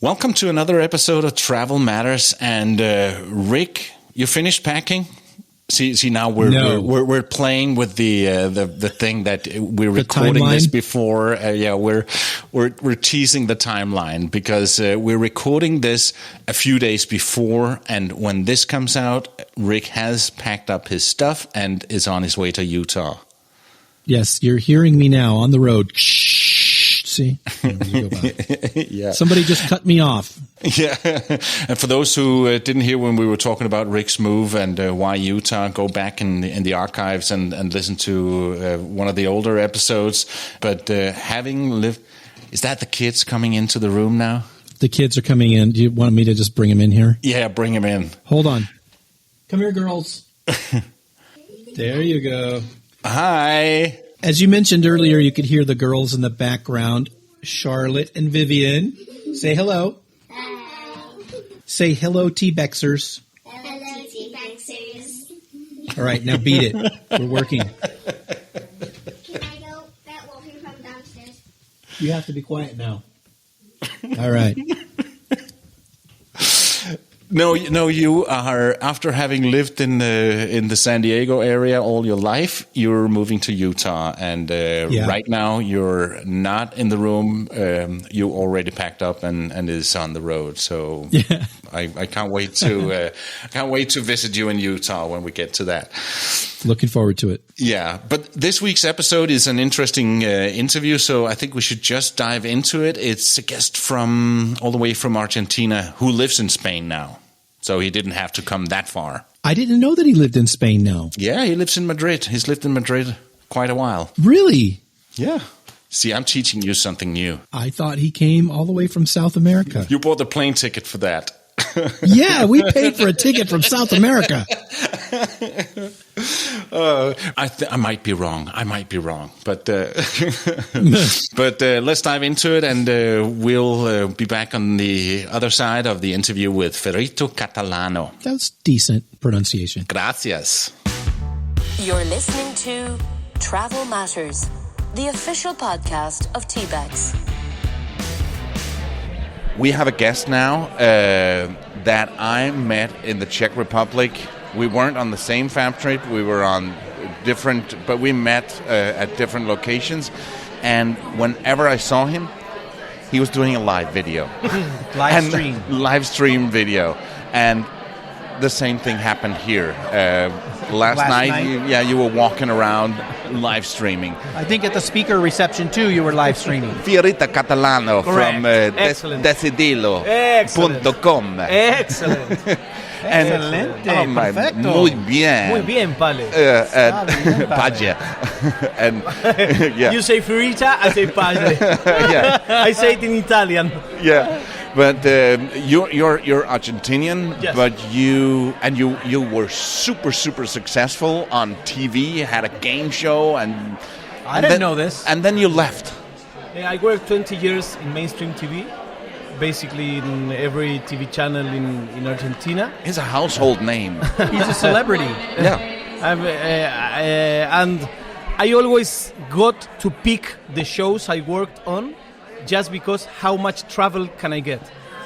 Welcome to another episode of Travel Matters. And Rick, you finished packing? See now we're playing with the thing that we're recording this before. We're teasing the timeline because we're recording this a few days before, and when this comes out, Rick has packed up his stuff and is on his way to Utah. Yes, you're hearing me now on the road. See? Yeah. Somebody just cut me off. Yeah. And for those who didn't hear when we were talking about Rick's move and why Utah, go back in the archives and listen to one of the older episodes. But having lived... Is that the kids coming into the room now? The kids are coming in. Do you want me to just bring them in here? Yeah, bring them in. Hold on. Come here, girls. There you go. Hi. As you mentioned earlier, you could hear the girls in the background. Charlotte and Vivian. Say hello. Hi. Say hello, TBEXers. Hello, TBEXers. All right, now beat it. We're working. Can I go get walking from downstairs? You have to be quiet now. All right. No, you are, after having lived in the San Diego area all your life, you're moving to Utah, and right now you're not in the room. You already packed up and is on the road. So yeah. I can't wait to visit you in Utah when we get to that. Looking forward to it. Yeah, but this week's episode is an interesting interview, so I think we should just dive into it. It's a guest all the way from Argentina who lives in Spain now. So he didn't have to come that far. I didn't know that he lived in Spain now. Yeah, he lives in Madrid. He's lived in Madrid quite a while. Really? Yeah. See, I'm teaching you something new. I thought he came all the way from South America. You bought the plane ticket for that. Yeah, we paid for a ticket from South America. I might be wrong. But let's dive into it, and we'll be back on the other side of the interview with Fierita Catalano. That's decent pronunciation. Gracias. You're listening to Travel Matters, the official podcast of TBEX. We have a guest now that I met in the Czech Republic. We weren't on the same fam trip. We were on different, but we met at different locations. And whenever I saw him, he was doing a live video. Live stream video. And the same thing happened here. Last night? You were walking around live streaming. I think at the speaker reception, too, you were live streaming. Fierita Catalano from decidilo.com. Excellent. Excelente. Perfecto. Muy bien. Muy bien, Palle. Palle. And You say Fierita, I say Palle. Yeah. I say it in Italian. Yeah. But you're Argentinian, yes. But you were super successful on TV. You had a game show, and I didn't know this. And then you left. I worked 20 years in mainstream TV, basically in every TV channel in Argentina. He's a household name. He's a celebrity. Yeah. And I always got to pick the shows I worked on just because how much travel can I get.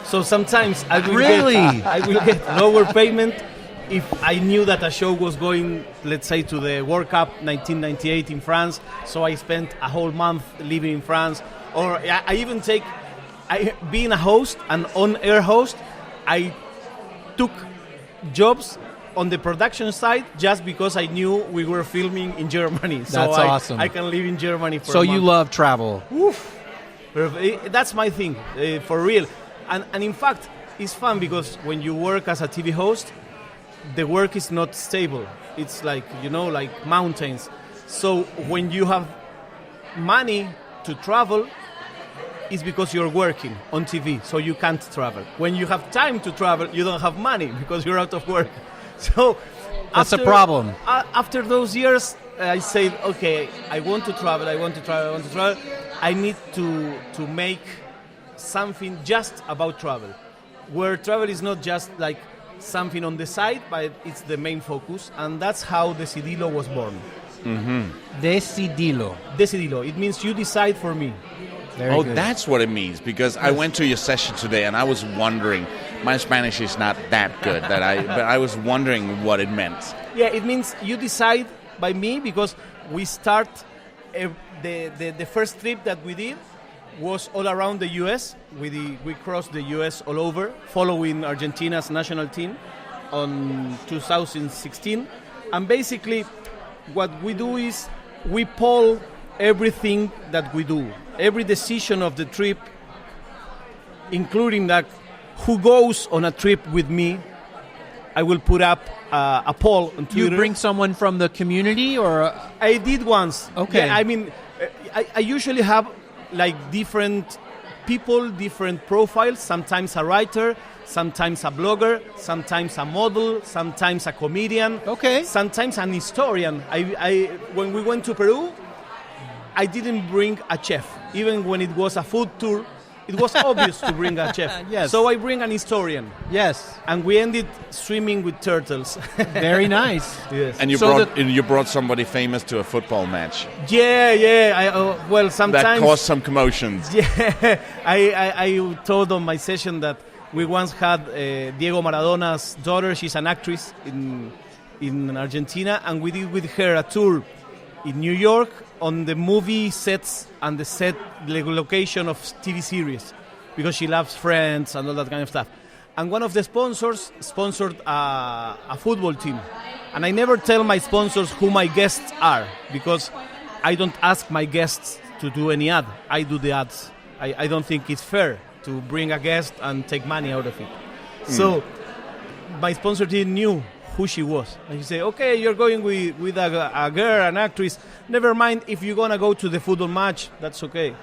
So sometimes I will get lower payment if I knew that a show was going, let's say, to the World Cup 1998 in France. So I spent a whole month living in France. Or I even being a host, an on-air host, I took jobs on the production side just because I knew we were filming in Germany. So That's awesome. I can live in Germany for a So month. you love travel. Oof. That's my thing, for real. And in fact, it's fun because when you work as a TV host, the work is not stable. It's like, like mountains. So when you have money to travel, it's because you're working on TV, so you can't travel. When you have time to travel, you don't have money because you're out of work. So that's a problem. After those years, I said, okay, I want to travel. I need to make something just about travel, where travel is not just like something on the side, but it's the main focus, and that's how Decidilo was born. Mm-hmm. Decidilo. It means you decide for me. Very Oh, good. that's what it means. Because I went to your session today, and I was wondering. My Spanish is not that good, but I was wondering what it meant. Yeah, it means you decide by me, because we start the first trip that we did was all around the U.S. We crossed the U.S. all over, following Argentina's national team on 2016. And basically, what we do is we poll everything that we do, every decision of the trip, including that who goes on a trip with me. I will put up a poll on Twitter. You bring someone from the community, or I did once. Okay. Yeah, I mean, I usually have like different people, different profiles. Sometimes a writer, sometimes a blogger, sometimes a model, sometimes a comedian. Okay. Sometimes an historian. I when we went to Peru, I didn't bring a chef. Even when it was a food tour, it was obvious to bring a chef. Yes. So I bring an historian. yes, And we ended swimming with turtles. very nice. Yes. And you So brought somebody famous to a football match. Yeah. Well, sometimes. That caused some commotions. Yeah, I told on my session that we once had Diego Maradona's daughter. She's an actress in Argentina, and we did with her a tour in New York on the movie sets and the location of TV series, because she loves Friends and all that kind of stuff. And one of the sponsors sponsored a football team. And I never tell my sponsors who my guests are, because I don't ask my guests to do any ad. I do the ads. I don't think it's fair to bring a guest and take money out of it. So my sponsor didn't knew who she was. And he said, okay, you're going with a girl, an actress. Never mind, if you're going to go to the football match, that's okay.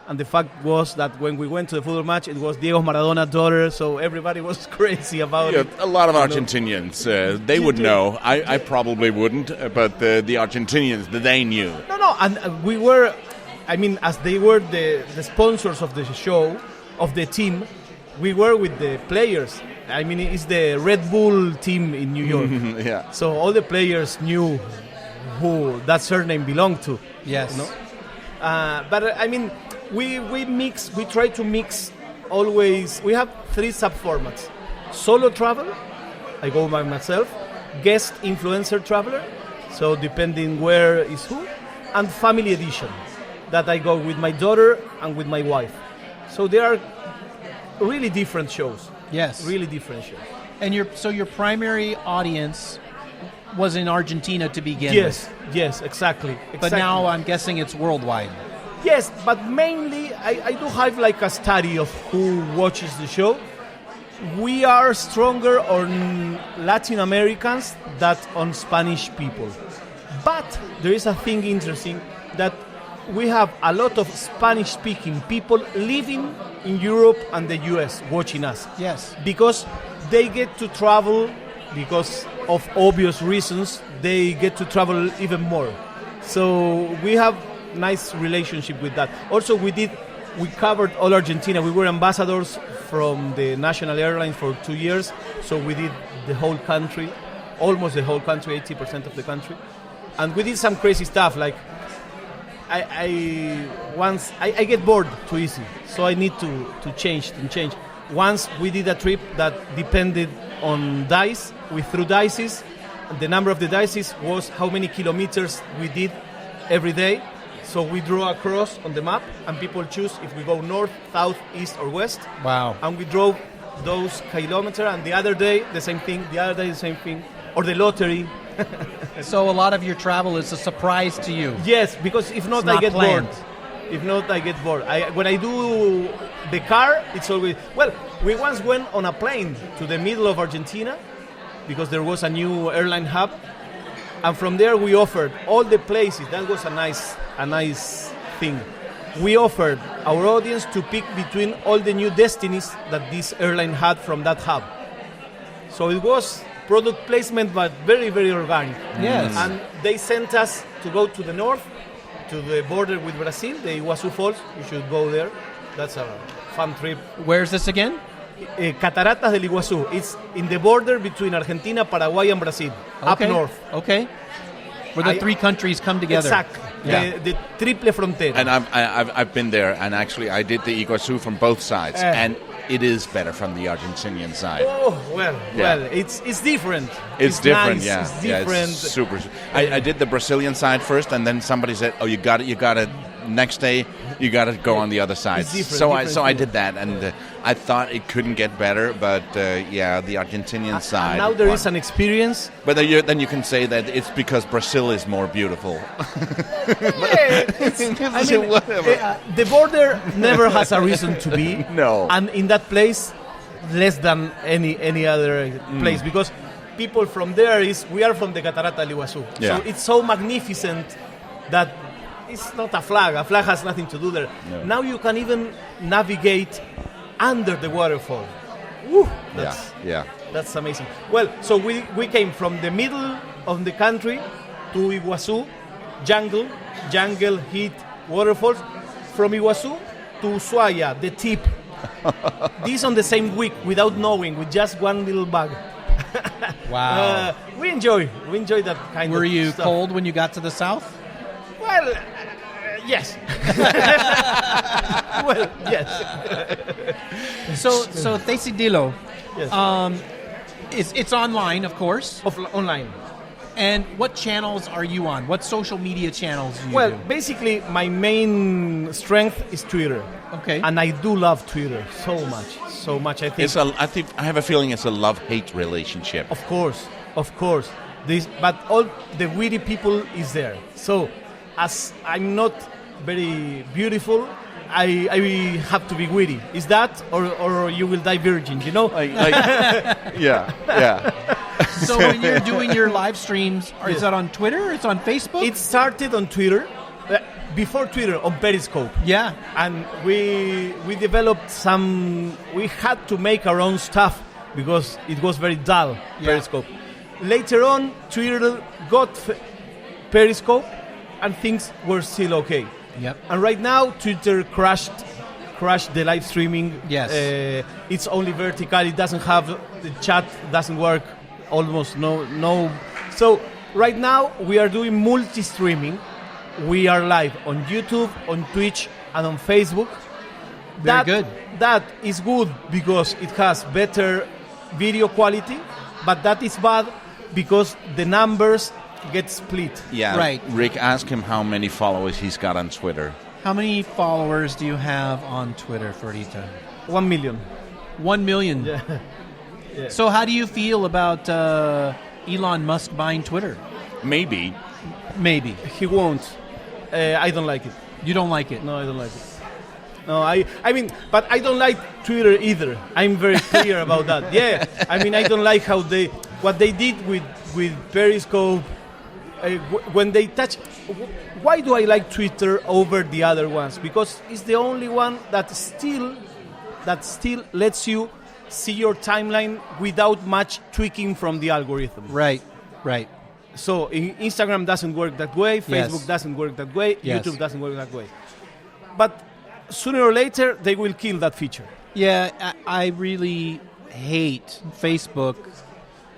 And the fact was that when we went to the football match, it was Diego Maradona's daughter, so everybody was crazy about it. A lot of Argentinians, they would know. I probably wouldn't, but the Argentinians, they knew. No, and we were, I mean, as they were the sponsors of the show, of the team, we were with the players. I mean, it's the Red Bull team in New York. Yeah. So all the players knew who that surname belonged to. Yes. No? But I mean, we try to mix always. We have 3 sub-formats. Solo travel, I go by myself. Guest influencer traveler, so depending where is who. And family edition, that I go with my daughter and with my wife. So there are really different shows. Yes. Really different shows. And your primary audience was in Argentina to begin Yes, with. yes, exactly. But now I'm guessing it's worldwide. Yes, but mainly I do have like a study of who watches the show. We are stronger on Latin Americans than on Spanish people. But there is a thing interesting that we have a lot of Spanish-speaking people living in Europe and the US watching us. Yes. Because they get to travel, because of obvious reasons, they get to travel even more. So we have nice relationship with that. Also, we covered all Argentina. We were ambassadors from the national airlines for 2 years. So we did the whole country, almost the whole country, 80% of the country. And we did some crazy stuff, like I get bored too easy, so I need to change. Once we did a trip that depended on dice. We threw dices. The number of the dices was how many kilometers we did every day. So we drew a cross on the map, and people choose if we go north, south, east, or west. Wow. And we drove those kilometers, and the other day the same thing, the other day the same thing, or the lottery. So a lot of your travel is a surprise to you. Yes, because if not, It's not I get planned. bored. If not, I get bored. When I do the car, it's always... Well, we once went on a plane to the middle of Argentina because there was a new airline hub. And from there, we offered all the places. That was a nice thing. We offered our audience to pick between all the new destinies that this airline had from that hub. So it was product placement, but very, very organic. Yes. And they sent us to go to the north, to the border with Brazil, the Iguazu Falls. You should go there. That's a fun trip. Where's this again? Cataratas del Iguazu. It's in the border between Argentina, Paraguay, and Brazil, up Okay. north. Okay. Where the three countries come together. Exactly. the Triple Frontera. And I've been there, and actually I did the Iguazu from both sides, and it is better from the Argentinian side. Oh, well, it's different. It's different, nice. yeah. It's different. Yeah, it's super. I did the Brazilian side first, and then somebody said, "Oh, you got it. Next day, you got to go on the other side." So I did that, and I thought it couldn't get better, but the Argentinian side. Now there is an experience. But then you can say that it's because Brazil is more beautiful. Whatever. The border never has a reason to be. No. And in that place, less than any other place, because people from there we are from the Catarata del Iguazu. Yeah. So it's so magnificent that it's not a flag. A flag has nothing to do there. No. Now you can even navigate under the waterfall. Woo, that's amazing. Well, so we came from the middle of the country to Iguazu, jungle, heat, waterfalls. From Iguazu to Ushuaia, the tip. This on the same week, without knowing, with just one little bag. Wow. We enjoy that kind of stuff. Were you cold when you got to the south? Well, yes. Well, yes. So Decidilo, Yes. it's online, of course. Online. And what channels are you on? What social media channels do you Well, do? basically, my main strength is Twitter. Okay. And I do love Twitter so much. I think. I have a feeling it's a love-hate relationship. Of course. But all the witty people is there. So, as I'm not very beautiful, I have to be witty. Is that, or you will die virgin? You know? Yeah. So when you're doing your live streams, is that on Twitter? It's on Facebook? It started on Twitter. Before Twitter, on Periscope. Yeah. And we developed we had to make our own stuff because it was very dull, Periscope. Later on, Twitter got Periscope and things were still okay. Yep. And right now, Twitter crashed the live streaming. Yes. It's only vertical. It doesn't have, the chat doesn't work, almost no. So right now, we are doing multi-streaming. We are live on YouTube, on Twitch, and on Facebook. Very good. That is good because it has better video quality, but that is bad because the numbers get split. Yeah. Right. Rick, ask him how many followers he's got on Twitter. How many followers do you have on Twitter, Fierita? 1 million. 1 million? Yeah. So how do you feel about Elon Musk buying Twitter? Maybe. He won't. I don't like it. You don't like it? No, I don't like it. No, I mean, but I don't like Twitter either. I'm very clear about that. Yeah, I mean, I don't like what they did with Periscope. When they touch, why do I like Twitter over the other ones? Because it's the only one that still lets you see your timeline without much tweaking from the algorithm. Right. So Instagram doesn't work that way, Facebook doesn't work that way, YouTube doesn't work that way. But sooner or later, they will kill that feature. Yeah, I really hate Facebook,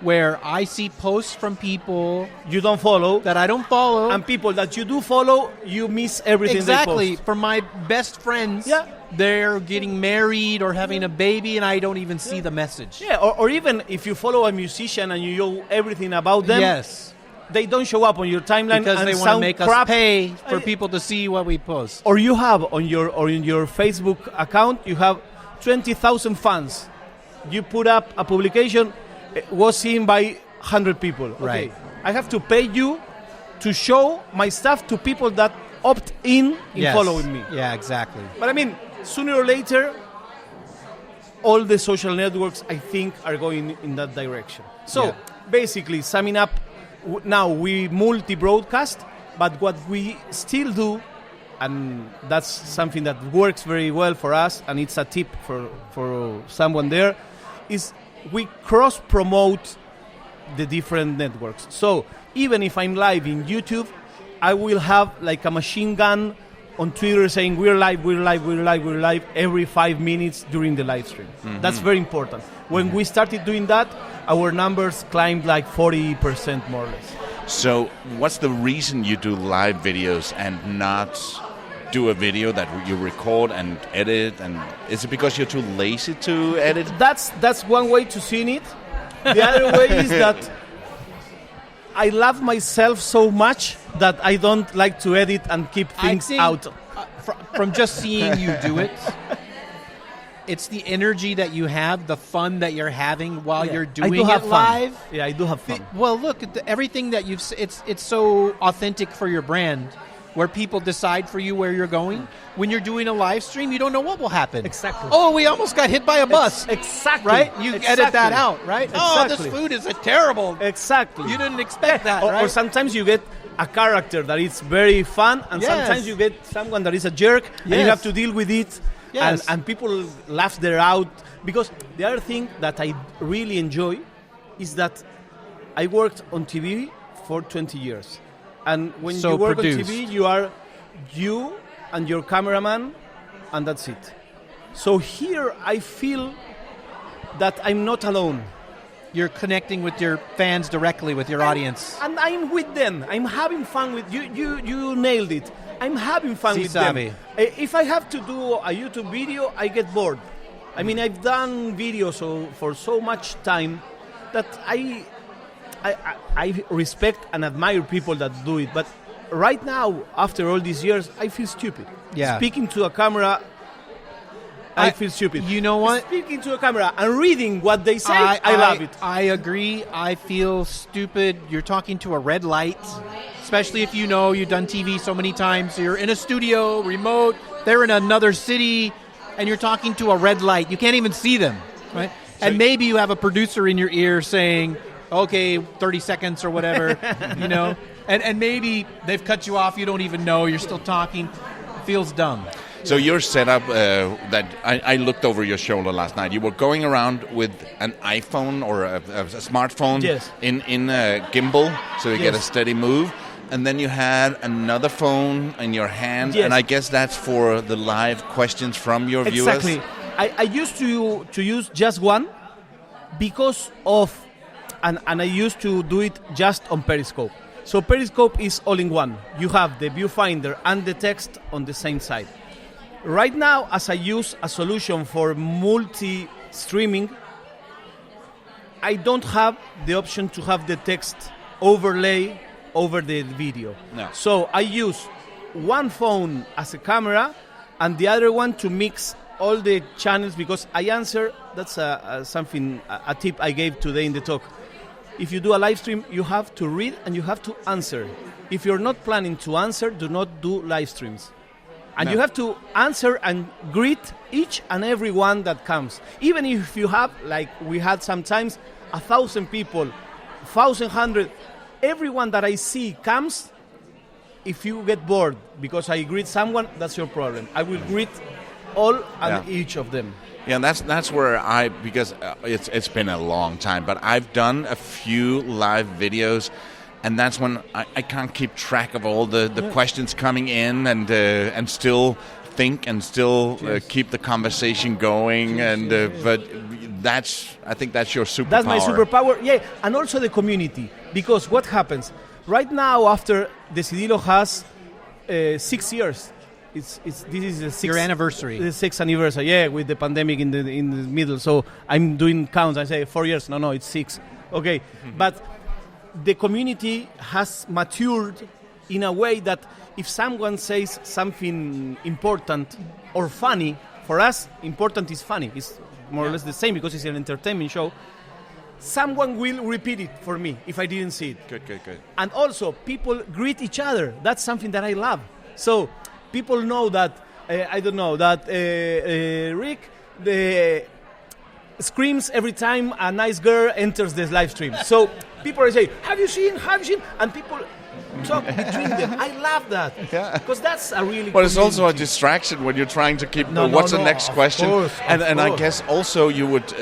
where I see posts from people you don't follow that I don't follow, and people that you do follow, you miss everything exactly. they post. For my best friends, Yeah. they're getting married or having a baby, and I don't even see the message. Yeah, or even if you follow a musician and you know everything about them, Yes. they don't show up on your timeline Because and they want to sound make crap. us pay for people to see what we post. Or you have on your Facebook account, you have 20,000 fans. You put up a publication, it was seen by 100 people. Okay. Right. I have to pay you to show my stuff to people that opt in Yes. following me. Yeah, exactly. But I mean, sooner or later, all the social networks, I think, are going in that direction. So basically, summing up, now we multi-broadcast, but what we still do, and that's something that works very well for us, and it's a tip for someone there, is we cross-promote the different networks. So even if I'm live in YouTube, I will have like a machine gun on Twitter saying we're live every 5 minutes during the live stream. Mm-hmm. That's very important. When we started doing that, our numbers climbed like 40% more or less. So what's the reason you do live videos and not do a video that you record and edit? And is it because you're too lazy to edit? That's one way to see it. The other way is that I love myself so much that I don't like to edit and keep things out. From just seeing you do it, it's the energy that you have, the fun that you're having while you're doing it live. Yeah, I do have fun. Well, look at everything that you've. It's so authentic for your brand, where people decide for you where you're going. When you're doing a live stream, you don't know what will happen. Exactly. Oh, we almost got hit by a bus. Exactly. Right? You edit that out, right? Oh, this Exactly. food is terrible. Exactly. You didn't expect that, Or right? sometimes you get a character that is very fun, and sometimes you get someone that is a jerk, and you have to deal with it. Yes. And people laugh their out. Because the other thing that I really enjoy is that I worked on TV for 20 years. And when So you work produced. on TV, you are you and your cameraman, and that's it. So here I feel that I'm not alone. You're connecting with your fans directly, with your audience. And I'm with them. I'm having fun with you. You nailed it. I'm having fun with them. If I have to do a YouTube video, I get bored. I mean, I've done videos for so much time that I respect and admire people that do it. But right now, after all these years, I feel stupid. Yeah. Speaking to a camera, I feel stupid. You know what? Speaking to a camera and reading what they say, I love it. I agree. I feel stupid. You're talking to a red light, especially if you know you've done TV so many times. So you're in a studio, remote, they're in another city, and you're talking to a red light. You can't even see them, right? And maybe you have a producer in your ear saying, okay, 30 seconds or whatever, you know? And maybe they've cut you off. You don't even know. You're still talking. It feels dumb. So your setup, that I looked over your shoulder last night. You were going around with an iPhone or a smartphone in a gimbal, so you get a steady move. And then you had another phone in your hand, and I guess that's for the live questions from your viewers? Exactly. I used to use just one because of, and I used to do it just on Periscope. So Periscope is all in one. You have the viewfinder and the text on the same side. Right now, as I use a solution for multi-streaming, I don't have the option to have the text overlay over the video. No. So I use one phone as a camera and the other one to mix all the channels, because I answer, that's a tip I gave today in the talk. If you do a live stream, you have to read and you have to answer. If you're not planning to answer, do not do live streams. And you have to answer and greet each and every one that comes. Even if you have, like we had sometimes, 1,000 people, 1,100, everyone that I see comes. If you get bored because I greet someone, that's your problem. I will greet all and each of them. Yeah, that's where because it's been a long time, but I've done a few live videos. And that's when I can't keep track of all the questions coming in and still think and still keep the conversation going. But I think that's your superpower. That's my superpower, yeah. And also the community. Because what happens? Right now, after Decidilo has 6 years, this is the your anniversary. The 6th anniversary, with the pandemic in the middle. So I'm doing counts. I say 4 years. No, it's 6. Okay, but the community has matured in a way that if someone says something important or funny, for us, important is funny. It's more or less the same because it's an entertainment show. Someone will repeat it for me if I didn't see it. Good. And also, people greet each other. That's something that I love. So people know that, Rick, screams every time a nice girl enters the live stream. So people are saying, have you seen? And people talk between them. I love that. Because that's a really But it's also a distraction when you're trying to keep what's the next question. Course, and I guess also you would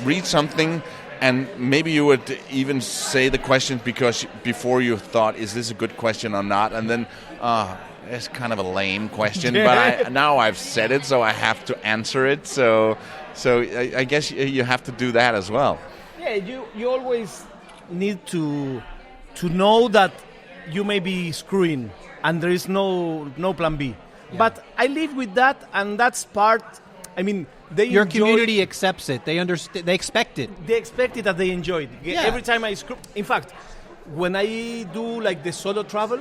read something and maybe you would even say the question because before you thought, is this a good question or not? And then, it's kind of a lame question, but now I've said it, so I have to answer it. So I guess you have to do that as well. Yeah, you always need to to know that you may be screwing and there is no plan B. Yeah. But I live with that, and that's part. I mean, Your enjoy, community accepts it. They understand. They expect it. They expect it, that they enjoy it. Yeah. Every time I screw. In fact, when I do like the solo travel,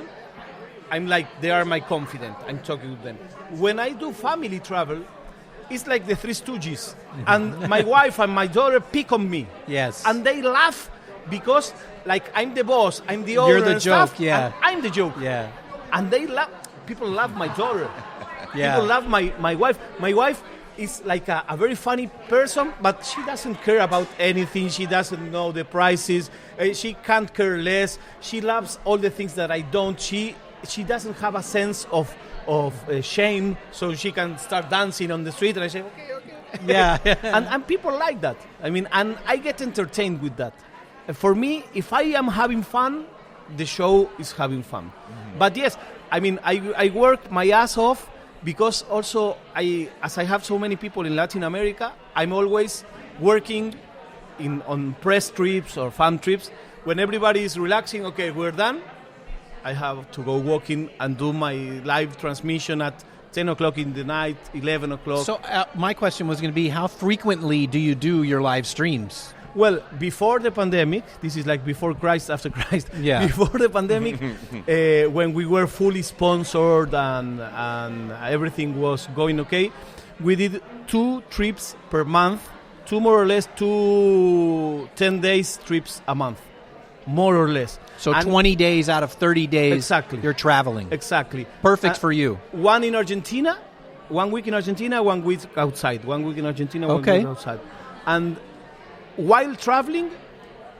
I'm like, they are my confidant. I'm talking with them. When I do family travel, it's like the Three Stooges, and my wife and my daughter pick on me. Yes. And they laugh because, like, I'm the boss, I'm the owner. You're the and stuff, joke, yeah. and I'm the joke. Yeah. And they love. People love my daughter. Yeah. People love my wife. My wife is like a very funny person, but she doesn't care about anything. She doesn't know the prices. She can't care less. She loves all the things that I don't. She doesn't have a sense of shame, so she can start dancing on the street, and I say, okay. Yeah. and people like that. I mean, and I get entertained with that. For me, if I am having fun, the show is having fun. Mm-hmm. But yes, I mean, I work my ass off, because also as I have so many people in Latin America, I'm always working on press trips or fan trips. When everybody is relaxing, okay, we're done, I have to go walking and do my live transmission at 10 o'clock in the night, 11 o'clock. So my question was going to be, how frequently do you do your live streams? Well, before the pandemic, this is like before Christ, after Christ. Yeah. Before the pandemic, when we were fully sponsored and everything was going okay, we did 2 trips per month, 2 more or less, 2 10 days trips a month, more or less. So And 20 days out of 30 days, Exactly. you're traveling. Exactly. Perfect for you. One in Argentina, 1 week in Argentina, 1 week outside. 1 week in Argentina, 1 Okay. week outside. And while traveling,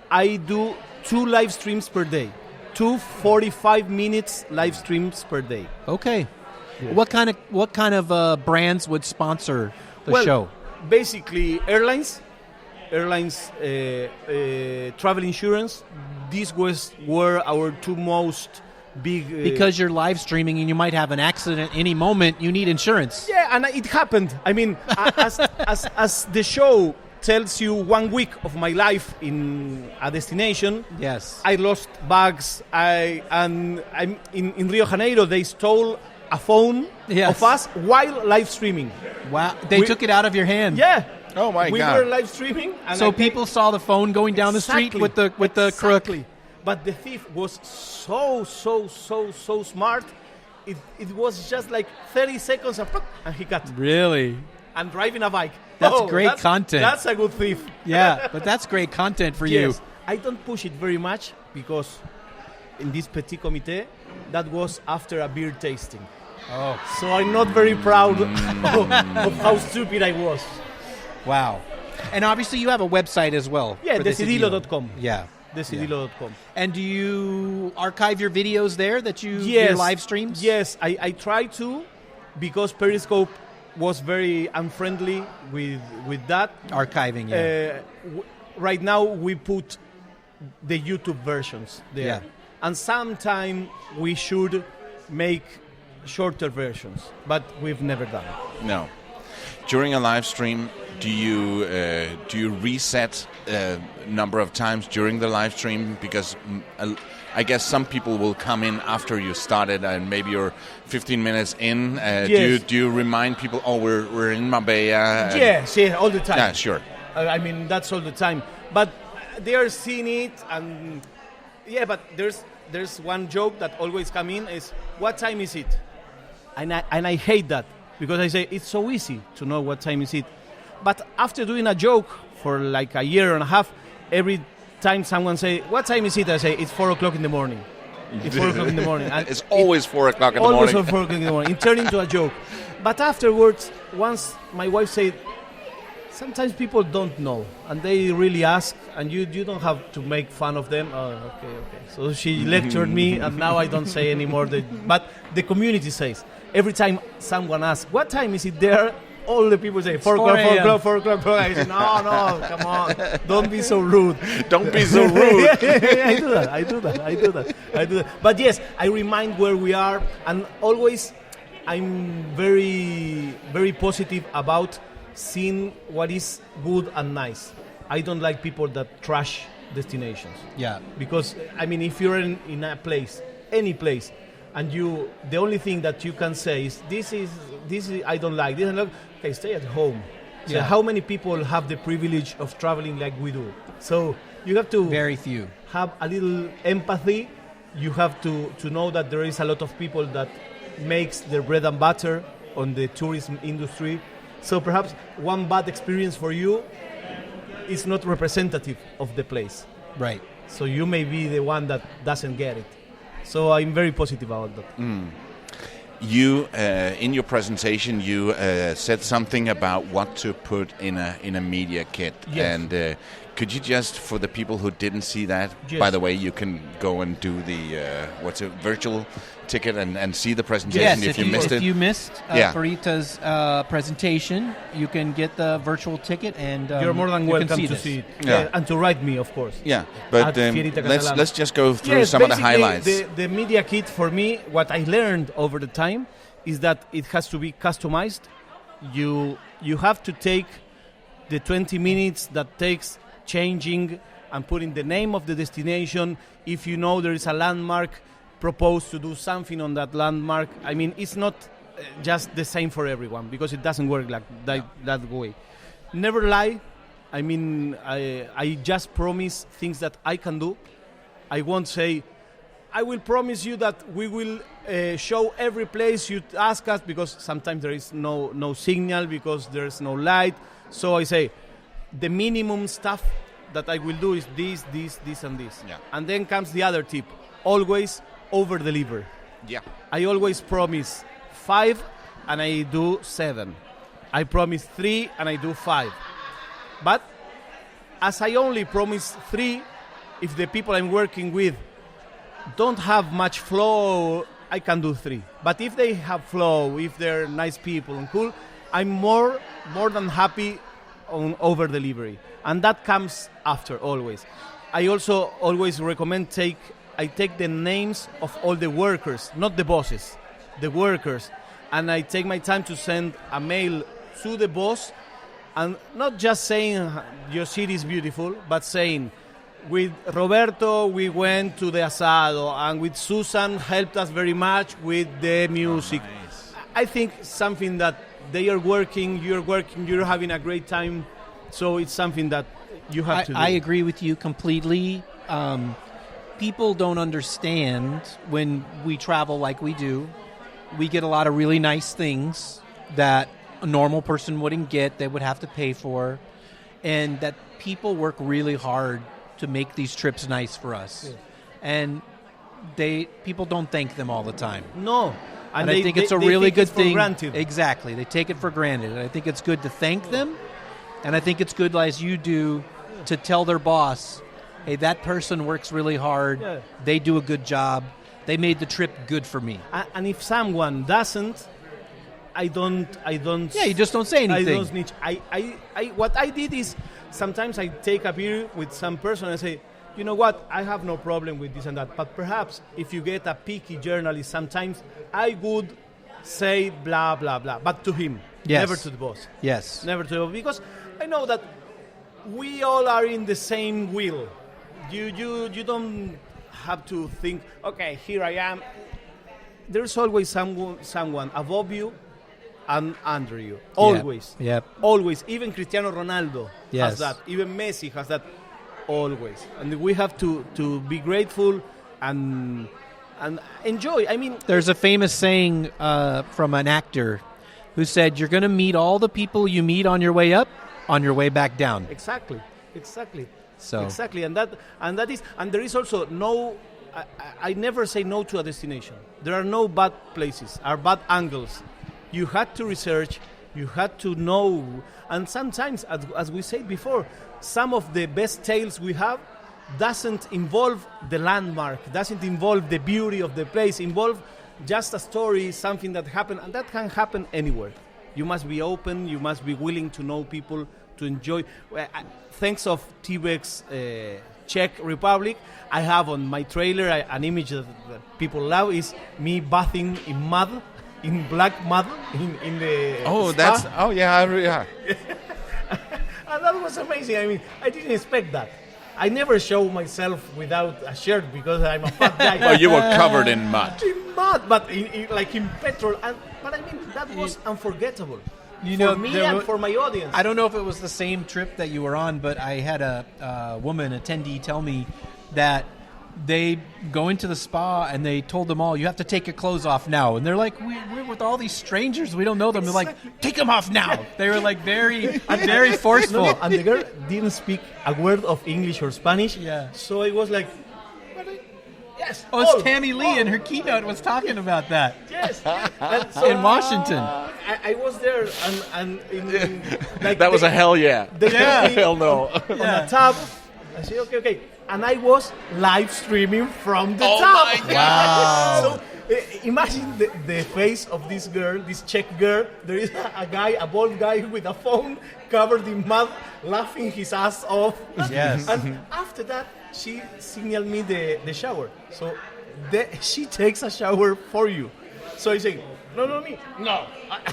I do 2 live streams per day. 2 45 minutes live streams per day. Okay. Yeah. What kind of brands would sponsor the show? Basically, airlines, travel insurance. These were our 2 most big. Because you're live streaming and you might have an accident any moment, you need insurance. Yeah, and it happened. I mean, as the show tells you 1 week of my life in a destination. Yes. I lost bags. I'm in Rio de Janeiro. They stole a phone of us while live streaming. Wow. They took it out of your hand. Yeah. Oh my we God. were live streaming. And So people saw the phone going down the street with the crook. Exactly. But the thief was so smart. It was just like 30 seconds and he got. Really? And driving a bike. That's great content. That's a good thief. Yeah, but that's great content for you. Yes. I don't push it very much because in this petit comité, that was after a beer tasting. Oh. So I'm not very proud of how stupid I was. Wow. And obviously you have a website as well. Yeah, for decidilo.com. Yeah. Decidilo.com. And do you archive your videos there that you Yes. your live streams? Yes, I try to, because Periscope was very unfriendly with that. Archiving, yeah. Right now we put the YouTube versions there. Yeah. And sometime we should make shorter versions, but we've never done it. No. During a live stream, do you reset a number of times during the live stream? Because I guess some people will come in after you started, and maybe you're 15 minutes in. Yes. Do you remind people? Oh, we're in Marbella. Yes, yeah, all the time. Yeah, sure. I mean, that's all the time. But they are seeing it, and yeah. But there's one joke that always come in is, what time is it? And I hate that, because I say it's so easy to know what time is it. But after doing a joke for like a year and a half, every time someone say, what time is it? I say, it's 4 o'clock in the morning. It's 4 o'clock in the morning. And It's always 4 o'clock in the always morning. 4 o'clock in the morning. It turned into a joke. But afterwards, once my wife said, sometimes people don't know, and they really ask, and you don't have to make fun of them. Oh, okay. So she lectured me, and now I don't say anymore. But the community says, every time someone asks, what time is it there? All the people say, 4 o'clock, 4 o'clock. I say, no, come on. Don't be so rude. Don't be so rude. I do that. But yes, I remind where we are, and always I'm very, very positive about seeing what is good and nice. I don't like people that trash destinations. Yeah. Because I mean, if you're in a place, any place, and the only thing that you can say is this is I don't like this. Okay, stay at home. So Yeah. how many people have the privilege of traveling like we do? So you have to Very few. have a little empathy. You have to know that there is a lot of people that makes their bread and butter on the tourism industry. So perhaps one bad experience for you is not representative of the place. Right. So you may be the one that doesn't get it. So I'm very positive about that. You, in your presentation, you said something about what to put in a media kit. Yes. And could you just, for the people who didn't see that, Yes. by the way, you can go and do the virtual ticket and see the presentation if you missed it. If you missed Yeah. Fierita's presentation, you can get the virtual ticket, and You're more than you can welcome to this. see it. Yeah. And to write me, of course. Yeah, but At Fierita let's Catalano. just go through Yes, some of the basically, highlights. The media kit for me, what I learned over the time is that it has to be customized. You have to take the 20 minutes that takes changing and putting the name of the destination. If you know there is a landmark, propose to do something on that landmark. I mean, it's not just the same for everyone because it doesn't work like that way. Never lie. I mean, I just promise things that I can do. I won't say, I will promise you that we will show every place you ask us, because sometimes there is no signal, because there's no light. So I say, the minimum stuff that I will do is this, and this. Yeah. And then comes the other tip. Always over-deliver. Yeah. I always promise 5 and I do 7. I promise 3 and I do 5. But as I only promise 3, if the people I'm working with don't have much flow, I can do 3. But if they have flow, if they're nice people and cool, I'm more than happy on over delivery, and that comes after always. I also always recommend I take the names of all the workers, not the bosses, the workers, and I take my time to send a mail to the boss, and not just saying your city is beautiful, but saying, with Roberto we went to the asado, and with Susan helped us very much with the music. Nice. I think something that they are working, you're having a great time, so it's something that you have to do. I agree with you completely. People don't understand when we travel like we do. We get a lot of really nice things that a normal person wouldn't get, they would have to pay for, and that people work really hard to make these trips nice for us. Yeah. And people don't thank them all the time. No. And I think it's a really think good it's for thing. granted. Exactly. They take it for granted. And I think it's good to thank them. And I think it's good, as you do, to tell their boss, hey, that person works really hard. Yeah. They do a good job. They made the trip good for me. And if someone doesn't, I don't. Yeah, you just don't say anything. I don't snitch. What I did is, sometimes I take a beer with some person and say, you know what, I have no problem with this and that, but perhaps if you get a picky journalist, sometimes I would say blah, blah, blah, but to him, Yes. never to the boss. Yes. Never to the boss, because I know that we all are in the same wheel. You don't have to think, okay, here I am. There's always someone above you and under you. Always. Yep. Always. Even Cristiano Ronaldo Yes. has that. Even Messi has that. Always. And we have to be grateful and enjoy. I mean, There's a famous saying from an actor who said, you're going to meet all the people you meet on your way up, on your way back down. exactly. So Exactly. And there is also no, I never say no to a destination. There are no bad places, are bad angles. You had to research, you had to know, and sometimes, as we said before, some of the best tales we have doesn't involve the landmark, doesn't involve the beauty of the place, involve just a story, something that happened, and that can happen anywhere. You must be open, you must be willing to know people, to enjoy. Thanks of TBEX Czech Republic, I have on my trailer an image that people love, is me bathing in mud, in black mud, in the spa. Yeah. And that was amazing. I mean, I didn't expect that. I never show myself without a shirt because I'm a fat guy. Oh, you were covered in mud. In mud, but like in petrol. But I mean, that was unforgettable. For me and for my audience. I don't know if it was the same trip that you were on, but I had a woman attendee tell me that they go into the spa and they told them all, you have to take your clothes off now. And they're like, we're with all these strangers. We don't know them. They're like, take them off now. They were like very forceful. No, and the girl didn't speak a word of English or Spanish. Yeah. So it was like, yes. Oh, it's Tammy Lee, and her keynote was talking about that. Yes. In Washington. I was there, and in, like That was a hell yeah. Hell no. On the tub. I said, okay. And I was live streaming from the tub. My God. Wow. So imagine the face of this girl, this Czech girl. There is a bald guy with a phone covered in mud, laughing his ass off. Yes. And after that, she signaled me the shower. So she takes a shower for you. So I say, no, me. No.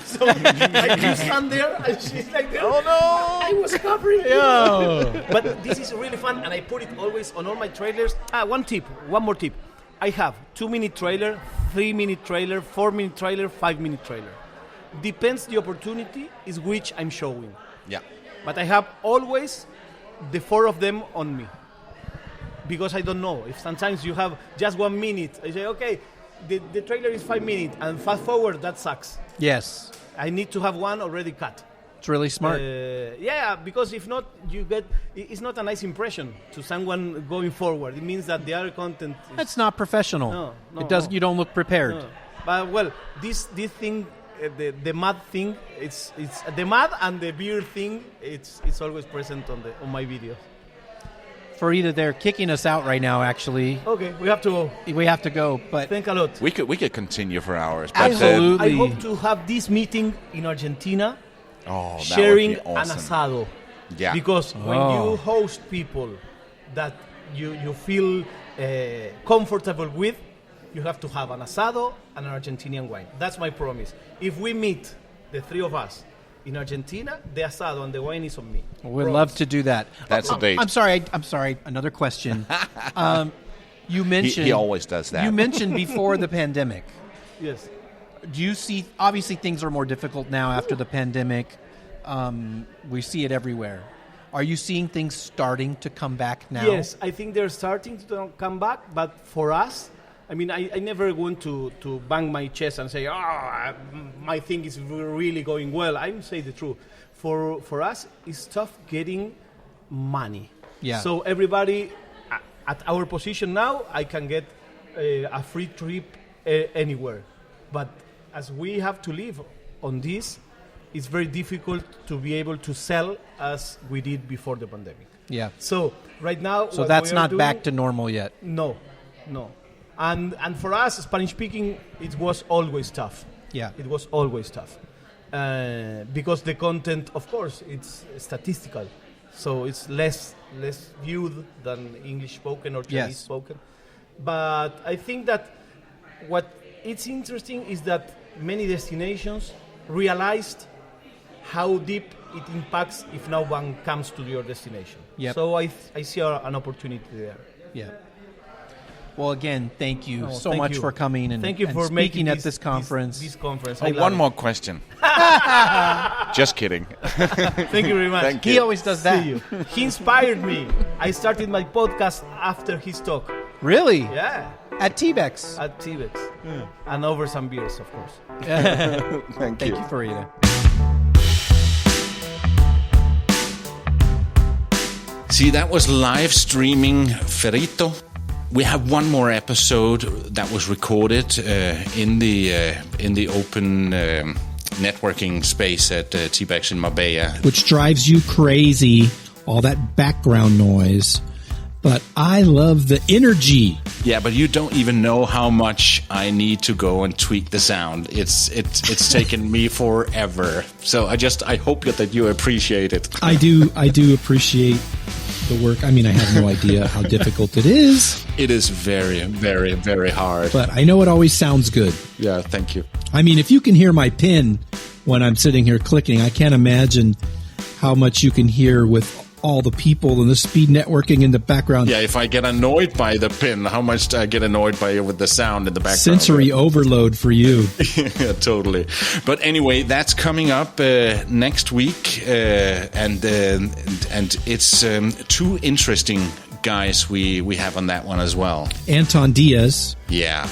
So I stand there and she's like, oh no, I was covering you. But this is really fun, and I put it always on all my trailers. One more tip. I have 2-minute trailer, 3-minute trailer, 4-minute trailer, 5-minute trailer. Depends the opportunity is which I'm showing. Yeah. But I have always the 4 of them on me. Because I don't know. If sometimes you have just 1 minute, I say, okay, the trailer is 5 minutes, and fast forward, that sucks. Yes. I need to have one already cut. It's really smart. Because if not, it's not a nice impression to someone going forward. It means that the other content is... That's not professional. No, You don't look prepared. No. But well, this thing, the mud thing, it's the mud and the beer thing. It's always present on my videos. Fierita, they're kicking us out right now, actually. Okay, we have to go. But thank a lot. We could continue for hours. But, Absolutely. I hope to have this meeting in Argentina, that sharing would be awesome. an asado. Yeah. Because when you host people that you feel comfortable with, you have to have an asado and an Argentinian wine. That's my promise. If we meet, the 3 of us, in Argentina, the asado and the wine is on me. We'd love to do that. That's a date. I'm sorry. Another question. You mentioned... He always does that. You mentioned before the pandemic. Yes. Do you see... Obviously, things are more difficult now after the pandemic. We see it everywhere. Are you seeing things starting to come back now? Yes, I think they're starting to come back, but for us... I mean, I never want to bang my chest and say, my thing is really going well. I say the truth. For us, it's tough getting money. Yeah. So everybody at our position now, I can get a free trip anywhere. But as we have to live on this, it's very difficult to be able to sell as we did before the pandemic. Yeah. So right now... So that's not back to normal yet? No. And for us, Spanish speaking, it was always tough. Yeah. It was always tough. Because the content, of course, it's statistical. So it's less viewed than English spoken or Chinese spoken. But I think that what it's interesting is that many destinations realized how deep it impacts if no one comes to your destination. Yep. So I see an opportunity there. Yeah. Well, again, thank you so thank much you. for coming and, thank you and for speaking making at this conference. This conference. One more question. Just kidding. Thank you very much. Thank you. He always does that. See you. He inspired me. I started my podcast after his talk. Really? Yeah. At TBEX? At TBEX. And over some beers, of course. Thank you. Thank you, Fierita. See, that was live streaming Fierita. We have one more episode that was recorded in the open networking space at TBEX in Marbella. Which drives you crazy, all that background noise. But I love the energy. Yeah, but you don't even know how much I need to go and tweak the sound. It's taken me forever. So I hope that you appreciate it. I do appreciate the work. I mean, I have no idea how difficult it is. It is very, very, very hard. But I know it always sounds good. Yeah, thank you. I mean, if you can hear my pen when I'm sitting here clicking, I can't imagine how much you can hear with all the people and the speed networking in the background. Yeah, if I get annoyed by the pin, how much do I get annoyed by with the sound in the background? Sensory overload for you. Yeah, totally. But anyway, that's coming up next week, and it's two interesting guys we have on that one as well. Anton Diaz,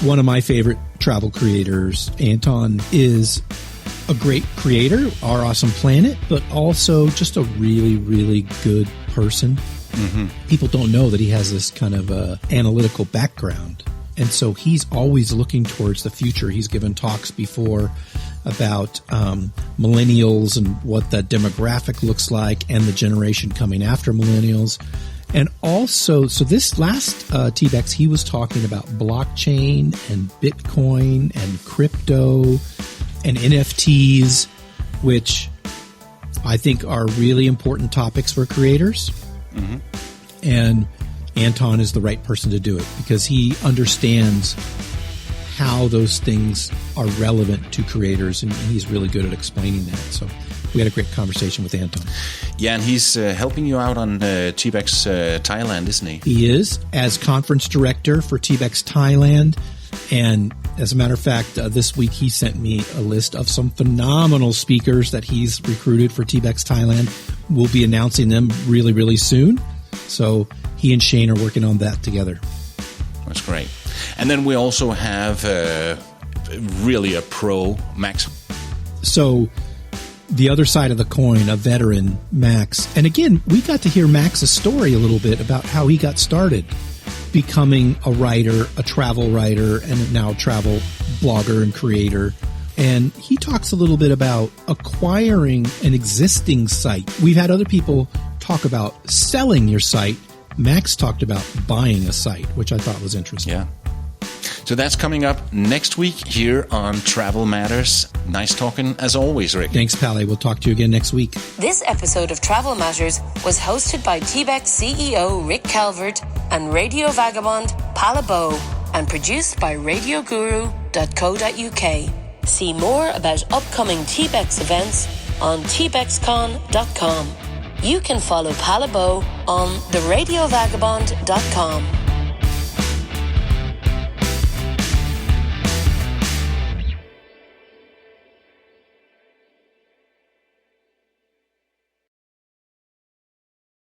one of my favorite travel creators. Anton is a great creator, Our Awesome Planet, but also just a really, really good person. Mm-hmm. People don't know that he has this kind of analytical background. And so he's always looking towards the future. He's given talks before about millennials and what the demographic looks like and the generation coming after millennials. And also, so this last TBEX, he was talking about blockchain and Bitcoin and crypto and NFTs, which I think are really important topics for creators. Mm-hmm. And Anton is the right person to do it because he understands how those things are relevant to creators, and he's really good at explaining that. So we had a great conversation with Anton. Yeah, and he's helping you out on TBEX Thailand, isn't he? He is, as conference director for TBEX Thailand. And as a matter of fact, this week he sent me a list of some phenomenal speakers that he's recruited for TBEX Thailand. We'll be announcing them really, really soon. So he and Shane are working on that together. That's great. And then we also have really a pro, Max. So the other side of the coin, a veteran, Max. And again, we got to hear Max's story a little bit about how he got started becoming a writer, a travel writer, and now travel blogger and creator. And he talks a little bit about acquiring an existing site. We've had other people talk about selling your site. Max talked about buying a site, which I thought was interesting. Yeah. So that's coming up next week here on Travel Matters. Nice talking as always, Rick. Thanks, Palle. We'll talk to you again next week. This episode of Travel Matters was hosted by TBEX CEO Rick Calvert and Radio Vagabond Palle and produced by radioguru.co.uk. See more about upcoming TBEX events on tbexcon.com. You can follow Palle on the radiovagabond.com.